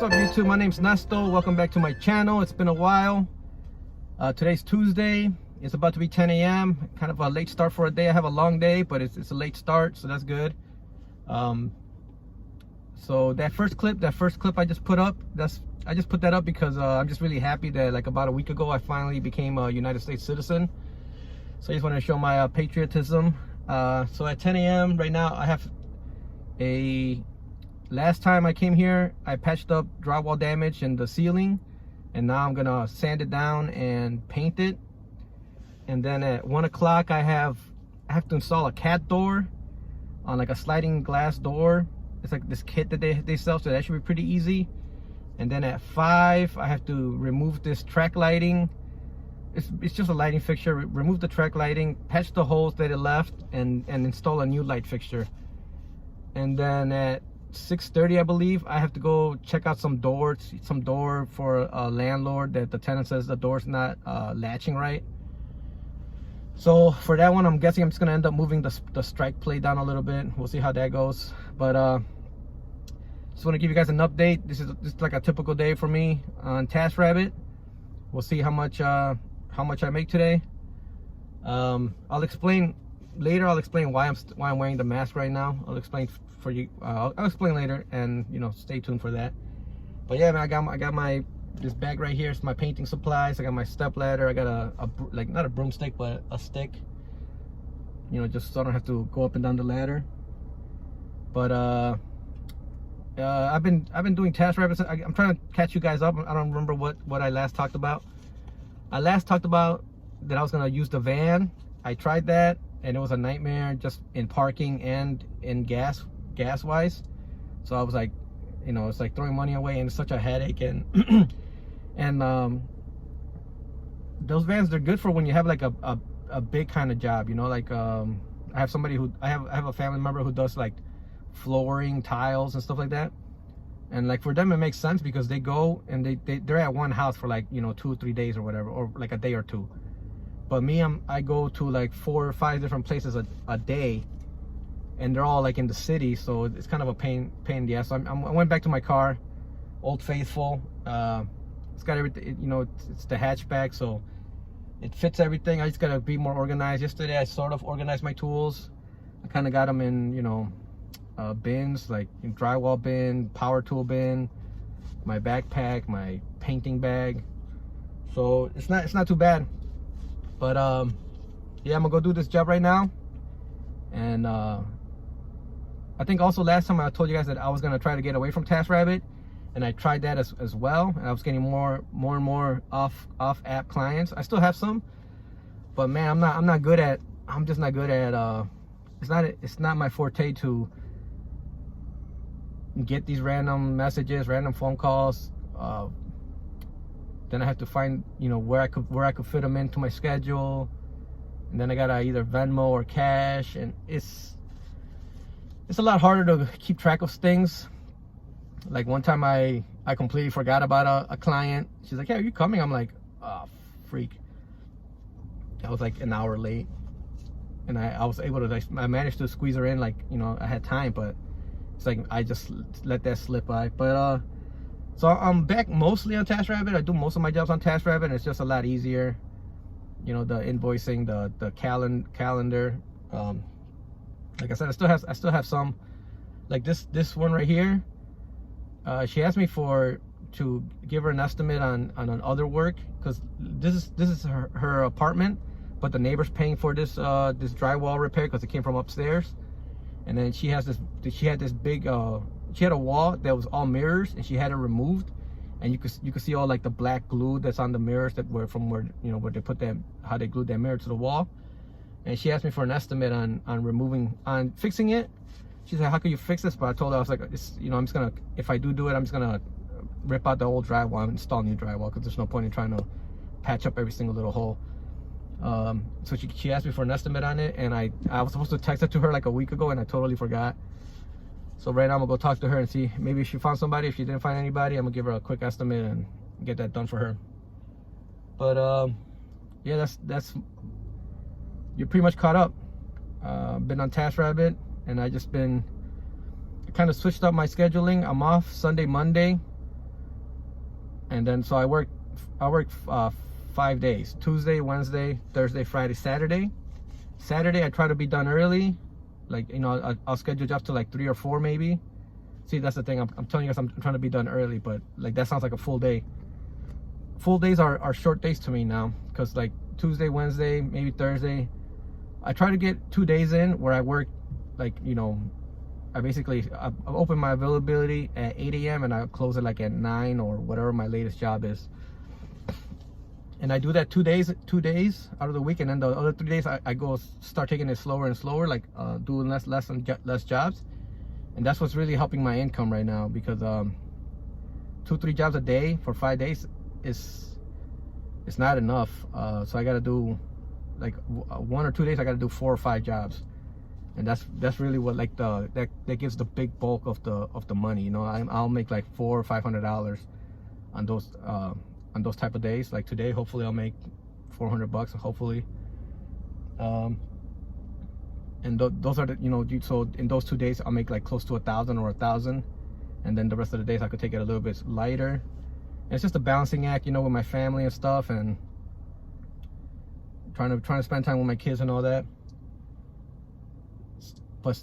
What's up YouTube? My name's Nesto. Welcome back to my channel. It's been a while. Today's Tuesday. It's about to be 10 a.m. Kind of a late start for a day. I have a long day, but it's a late start, so that's good. So that first clip I just put up, I just put that up because I'm just really happy that like about a week ago I finally became a United States citizen. So I just want to show my patriotism. So at 10 a.m. right now, I have last time I came here, I patched up drywall damage in the ceiling, and now I'm gonna sand it down and paint it. And then at 1 o'clock, I have to install a cat door on like a sliding glass door. It's like this kit that they sell, so that should be pretty easy. And then at 5, I have to remove this track lighting. It's just a lighting fixture. Remove the track lighting, patch the holes that it left, and install a new light fixture. And then at 6:30, I believe, I have to go check out some door for a landlord that the tenant says the door's not latching right. So for that one, I'm guessing I'm just gonna end up moving the strike plate down a little bit. We'll see how that goes. But just want to give you guys an update. This is like a typical day for me on Taskrabbit. We'll see how much I make today. I'll explain later. I'll explain why I'm wearing the mask right now. I'll explain for you. I'll explain later, and you know, stay tuned for that. But yeah, man, I got this bag right here. It's my painting supplies. I got my step ladder. I got a like, not a broomstick, but a stick. You know, just so I don't have to go up and down the ladder. But I've been doing Taskrabbit. I'm trying to catch you guys up. I don't remember what I last talked about. I last talked about that I was gonna use the van. I tried that, and it was a nightmare just in parking and in gas wise. So I was like, you know, it's like throwing money away, and it's such a headache. And and those vans, they're good for when you have like a big kind of job, you know, like I have a family member who does like flooring, tiles and stuff like that. And like for them it makes sense because they go and they're at one house for like, you know, 2 or 3 days or whatever, or like a day or two. But me, I go to like 4 or 5 different places a day, and they're all like in the city, so it's kind of a pain in the ass. So I went back to my car, Old Faithful. It's got everything, you know, it's the hatchback, so it fits everything. I just gotta be more organized. Yesterday I sort of organized my tools. I kind of got them in, you know, bins, like drywall bin, power tool bin, my backpack, my painting bag. So it's not too bad. But yeah, I'm gonna go do this job right now. And I think also last time I told you guys that I was gonna try to get away from Taskrabbit, and I tried that as well, and I was getting more and more off app clients. I still have some, but man, I'm just not good at it's not my forte to get these random messages, random phone calls. Then I have to find, you know, where I could fit them into my schedule, and then I gotta either Venmo or cash, and it's a lot harder to keep track of things. Like one time I completely forgot about a client. She's like, "Hey, are you coming?" I'm like, "Oh, freak." I was like an hour late, and I was able to, I managed to squeeze her in, like, you know, I had time, but it's like I just let that slip by. But so I'm back mostly on Taskrabbit. I do most of my jobs on Taskrabbit, and it's just a lot easier. You know, the invoicing, the calendar. Like I said, I still have some, like this one right here. She asked me to give her an estimate on other work, because this is her apartment, but the neighbor's paying for this drywall repair because it came from upstairs. And then she had this big she had a wall that was all mirrors, and she had it removed, and you could see all like the black glue that's on the mirrors that were from where, you know, where they put how they glued that mirror to the wall. And she asked me for an estimate on fixing it. She said, "How can you fix this?" But I told her, I was like, you know, I'm just gonna, if I do it, I'm just gonna rip out the old drywall and install new drywall, because there's no point in trying to patch up every single little hole. So she asked me for an estimate on it, and I was supposed to text it to her like a week ago, and I totally forgot. So right now I'm gonna go talk to her and see maybe if she found somebody. If she didn't find anybody, I'm gonna give her a quick estimate and get that done for her. But yeah, that's you're pretty much caught up. Been on Taskrabbit, and I kind of switched up my scheduling. I'm off Sunday, Monday. And then so I work 5 days: Tuesday, Wednesday, Thursday, Friday, Saturday. Saturday I try to be done early, like, you know, I'll schedule jobs to like 3 or 4 maybe. See, that's the thing, I'm telling you guys, I'm trying to be done early, but like that sounds like a full day. Full days are short days to me now, because like Tuesday, Wednesday, maybe Thursday, I try to get 2 days in where I work, like, you know, I open my availability at 8 a.m. and I close it like at 9 or whatever my latest job is. And I do that 2 days out of the week, and then the other 3 days I go start taking it slower and slower, like doing less jobs. And that's what's really helping my income right now, because 2-3 jobs a day for 5 days is not enough. So I gotta do like 1 or 2 days I gotta do 4 or 5 jobs, and that's really what, like, that gives the big bulk of the money, you know. I'll make like $400 or $500 on those type of days. Like today, hopefully I'll make $400, hopefully. And those are the, you know, so in those 2 days I'll make like close to 1,000 or 1,000, and then the rest of the days I could take it a little bit lighter. And it's just a balancing act, you know, with my family and stuff, and trying to spend time with my kids and all that. But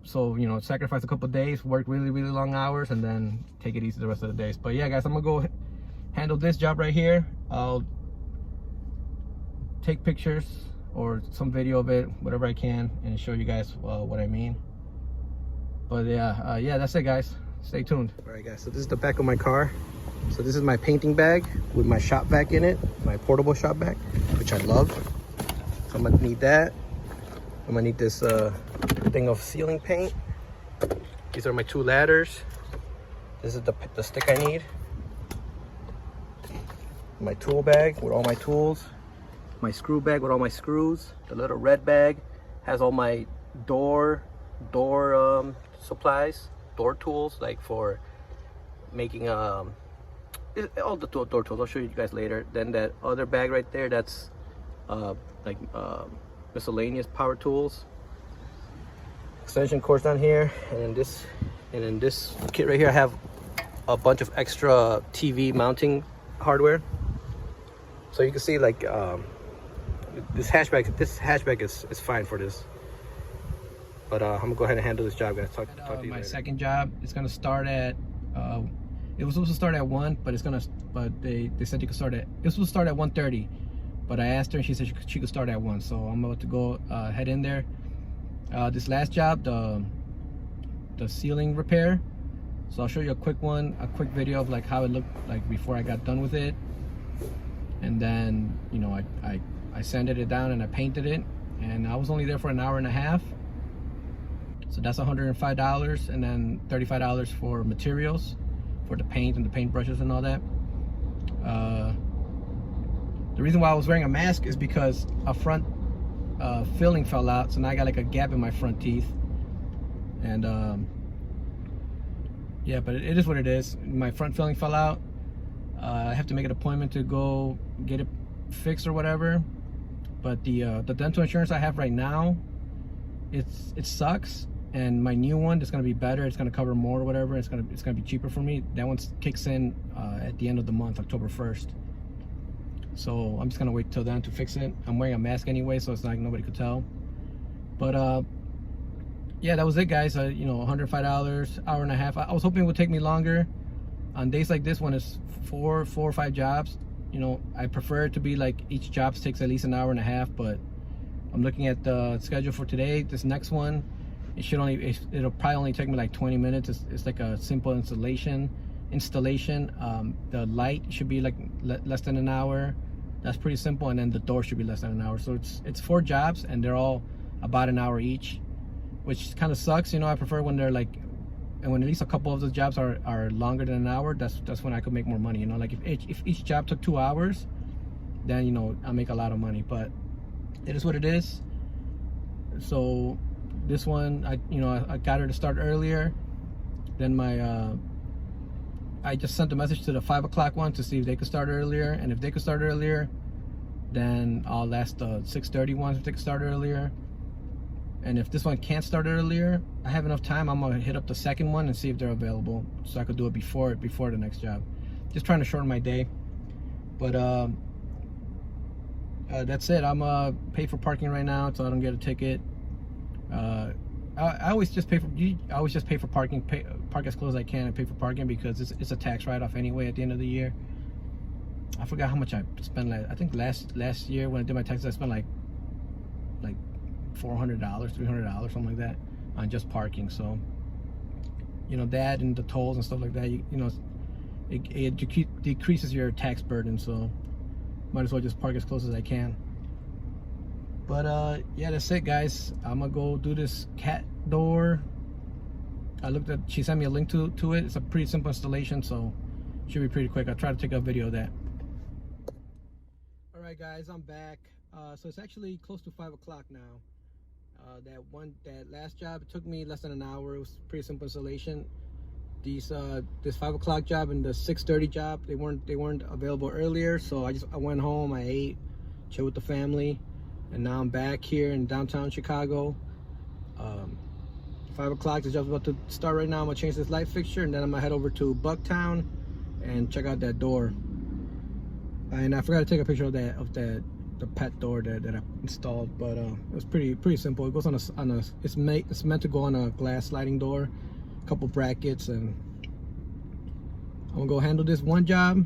so, you know, sacrifice a couple days, work really long hours, and then take it easy the rest of the days. But yeah, guys, I'm gonna go handle this job right here. I'll take pictures or some video of it, whatever I can, and show you guys what I mean. But yeah, that's it, guys. Stay tuned. All right, guys, so this is the back of my car. So this is my painting bag with my shop vac in it, my portable shop vac, which I love. So I'm gonna need that. I'm gonna need this thing of ceiling paint. These are my 2 ladders. This is the stick I need. My tool bag with all my tools. My screw bag with all my screws. The little red bag has all my door supplies, door tools, like for making all the door tools. I'll show you guys later. Then that other bag right there, that's like miscellaneous power tools. Extension cords down here, and in this kit right here I have a bunch of extra TV mounting hardware. So you can see, like, this hatchback is fine for this. But I'm gonna go ahead and handle this job. I'm gonna talk to you my later. Second job is gonna start at it was supposed to start at 1, but they said you could start at, it was supposed to start at 1:30, but I asked her and she said she could start at 1. So I'm about to go head in there. This last job, the ceiling repair, so I'll show you a quick video of like how it looked like before I got done with it. And then, you know, I sanded it down and I painted it, and I was only there for an hour and a half. So that's $105, and then $35 for materials, for the paint and the paint brushes and all that. The reason why I was wearing a mask is because a front filling fell out, so now I got like a gap in my front teeth. And yeah, but it is what it is. My front filling fell out. I have to make an appointment to go get it fixed or whatever. But the dental insurance I have right now, it sucks. And my new one is gonna be better. It's gonna cover more or whatever. It's gonna be cheaper for me. That one kicks in at the end of the month, October 1st. So I'm just gonna wait till then to fix it. I'm wearing a mask anyway, so it's like nobody could tell. But yeah, that was it, guys. You know, $105, hour and a half. I was hoping it would take me longer. On days like this, when it's four or 5 jobs, you know, I prefer it to be like each job takes at least an hour and a half. But I'm looking at the schedule for today. This next one, it'll probably only take me like 20 minutes. It's like a simple installation. The light should be like less than an hour. That's pretty simple. And then the door should be less than an hour. So it's 4 jobs, and they're all about an hour each, which kind of sucks. You know, I prefer when they're like, and when at least a couple of those jobs are longer than an hour. That's when I could make more money. You know, like if each job took 2 hours, then, you know, I'll make a lot of money. But it is what it is. So this one, I got her to start earlier. Then I just sent a message to the 5 o'clock one to see if they could start earlier, and if they could start earlier, then I'll ask the 6:30 ones if they could start earlier. And if this one can't start earlier, I have enough time, I'm gonna hit up the second one and see if they're available, so I could do it before the next job. just trying to shorten my day. But that's it. I'm pay for parking right now, so I don't get a ticket. I always just pay for parking. Park as close as I can and pay for parking because it's a tax write-off anyway at the end of the year. I forgot how much I spent. I think last year when I did my taxes, I spent like $400, $300, something like that on just parking. So you know that and the tolls and stuff like that. You know, it decreases your tax burden. So might as well just park as close as I can. But yeah, that's it, guys. I'm gonna go do this cat door. She sent me a link to it. It's a pretty simple installation, so should be pretty quick. I'll try to take a video of that. All right, guys, I'm back. So it's actually close to 5 o'clock now. That last job, it took me less than an hour. It was a pretty simple installation. This 5 o'clock job and the 6:30 job, they weren't available earlier, so I went home, I ate, chilled with the family, and now I'm back here in downtown Chicago. 5 o'clock, the job's about to start right now. I'm gonna change this light fixture, and then I'm gonna head over to Bucktown and check out that door. And I forgot to take a picture of the pet door that I installed, but it was pretty simple. It goes on a it's meant to go on a glass sliding door, a couple brackets, and I'm gonna go handle this one job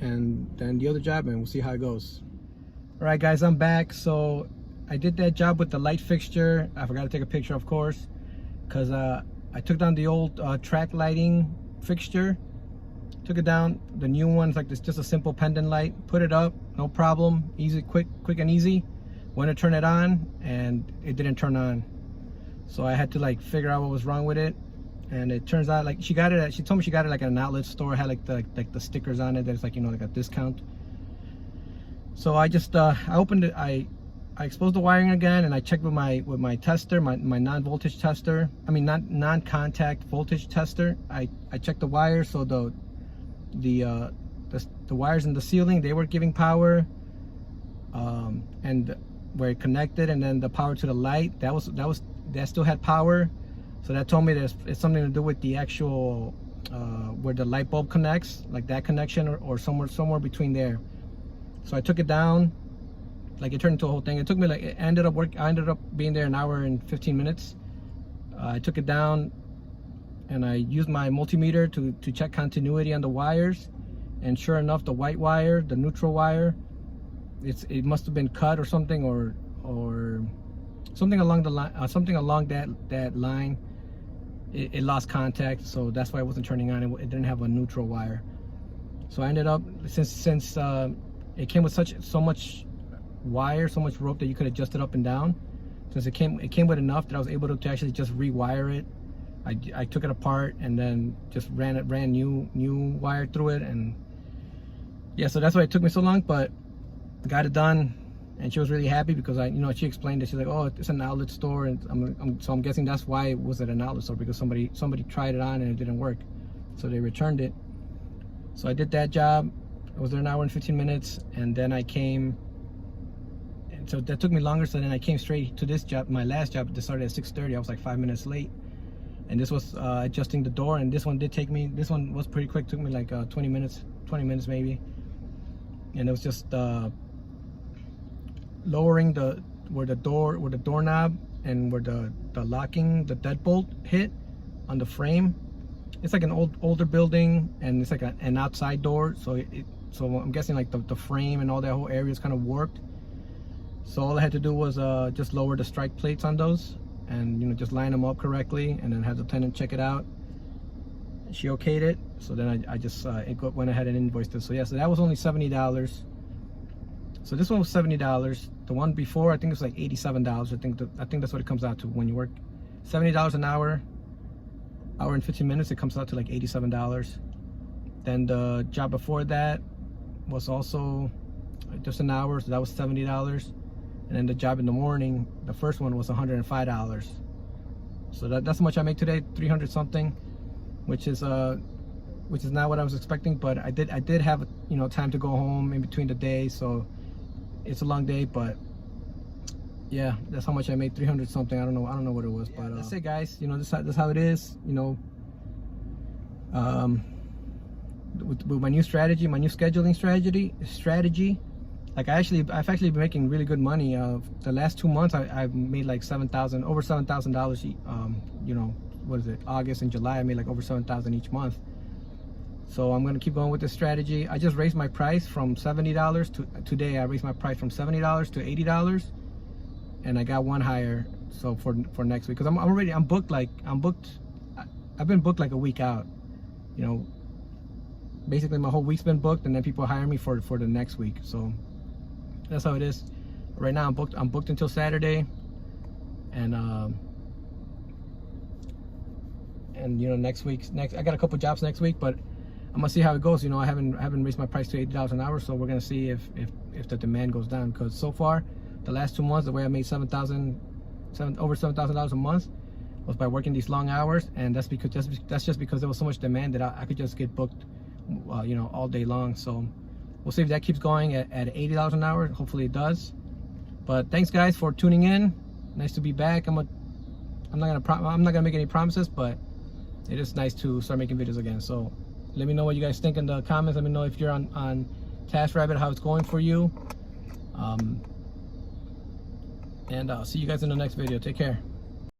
and then the other job, and we'll see how it goes. All right, guys, I'm back. So I did that job with the light fixture. I forgot to take a picture, of course, because I took down the old track lighting fixture. Took it down. The new one's like this, just a simple pendant light. Put it up, no problem. Easy, quick and easy. Went to turn it on, and it didn't turn on. So I had to like figure out what was wrong with it. And it turns out like she told me she got it like at an outlet store. It had like the stickers on it that's like, you know, like a discount. So I just I opened it. I exposed the wiring again, and I checked with my tester, my non-voltage tester. I mean, not non-contact voltage tester. I checked the wires, so the wires in the ceiling, they were giving power, and where it connected, and then the power to the light, that still had power. So that told me that it's something to do with the actual where the light bulb connects, like that connection, or somewhere between there. So I took it down, like it turned into a whole thing. It took me like, I ended up being there an hour and 15 minutes. I took it down, and I used my multimeter to check continuity on the wires, and sure enough, the white wire, the neutral wire, it must have been cut or something, or something along the line, something along that line. It lost contact, so that's why it wasn't turning on. It didn't have a neutral wire. So I ended up, since it came with so much wire, so much rope that you could adjust it up and down. Since it came with enough that I was able to actually just rewire it. I took it apart and then just ran new wire through it, and yeah, so that's why it took me so long, but I got it done, and she was really happy because she explained it. She's like, oh, it's an outlet store, and so I'm guessing that's why it was at an outlet store, because somebody tried it on and it didn't work, so they returned it. So I did that job. I was there an hour and 15 minutes, and then I came, and so that took me longer. So then I came straight to this job, my last job. That started at 6:30. I was like 5 minutes late. And this was adjusting the door, and this one was pretty quick. Took me like 20 minutes maybe. And it was just lowering where the doorknob and where the locking, the deadbolt hit on the frame. It's like an older building, and it's like an outside door, so I'm guessing like the frame and all that whole area is kind of warped. So all I had to do was just lower the strike plates on those, and just line them up correctly, and then have the tenant check it out. She okayed it, so then I just went ahead and invoiced it. So yeah, so that was only $70. So this one was $70. The one before, I think it was like $87. I think that's what it comes out to when you work $70 an hour and 15 minutes. It comes out to like $87. Then the job before that was also just an hour, so that was $70. And then the job in the morning, the first one, was $105. So that's how much I make today, 300 something, which is not what I was expecting. But I did have time to go home in between the day, so it's a long day. But yeah, that's how much I made, 300 something. I don't know what it was, yeah, but that's it, guys. That's how it is. with my new strategy, my new scheduling strategy. Like I've actually been making really good money. The last 2 months I've made like over $7,000. You know, what is it? August and July I made like over $7,000 each month. So I'm gonna keep going with this strategy. I just raised my price from $70 to today. I raised my price from $70 to $80, and I got one higher. So for next week, because I'm booked. I've been booked like a week out. You know, basically my whole week's been booked, and then people hire me for the next week. So that's how it is. Right now I'm booked until Saturday, and you know, next I got a couple jobs next week, but I'm gonna see how it goes. You know, I haven't raised my price to $80 an hour, so we're gonna see if the demand goes down. Because so far, the last 2 months, the way I made over $7,000 a month was by working these long hours, and that's just because there was so much demand that I could just get booked, you know, all day long. So we'll see if that keeps going at $80 an hour. Hopefully it does. But thanks guys for tuning in. Nice to be back. I'm not gonna make any promises, but it is nice to start making videos again. So let me know what you guys think in the comments. Let me know if you're on Taskrabbit, how it's going for you. And I'll see you guys in the next video. Take care.